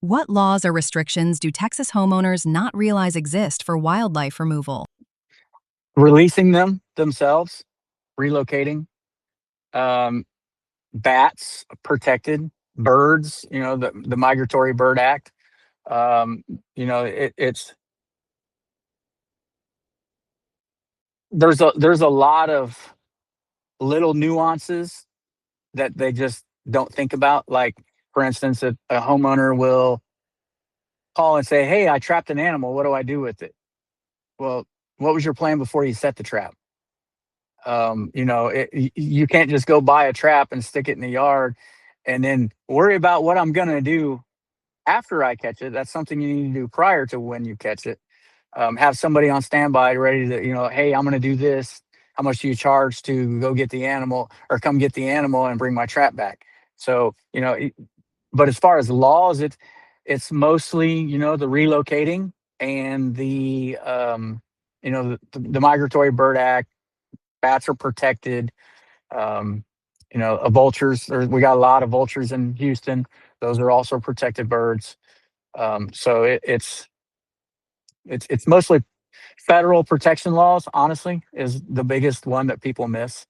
What laws or restrictions do Texas homeowners not realize exist for wildlife removal? Releasing them themselves, relocating, um, bats protected, birds, the Migratory Bird Act. Um, it's there's a lot of little nuances that they just don't think about. Like, for instance, a homeowner will call and say, "Hey, I trapped an animal. What do I do with it?" Well, what was your plan before you set the trap? You can't just go buy a trap and stick it in the yard and then worry about what I'm going to do after I catch it. That's something you need to do prior to when you catch it. Have somebody on standby ready to, hey, I'm going to do this. How much do you charge to go get the animal or come get the animal and bring my trap back? So, but as far as laws, it's mostly, the relocating and the Migratory Bird Act. Bats are protected. Um, vultures. We got a lot of vultures in Houston. Those are also protected birds. So it's mostly federal protection laws. Honestly, is the biggest one that people miss.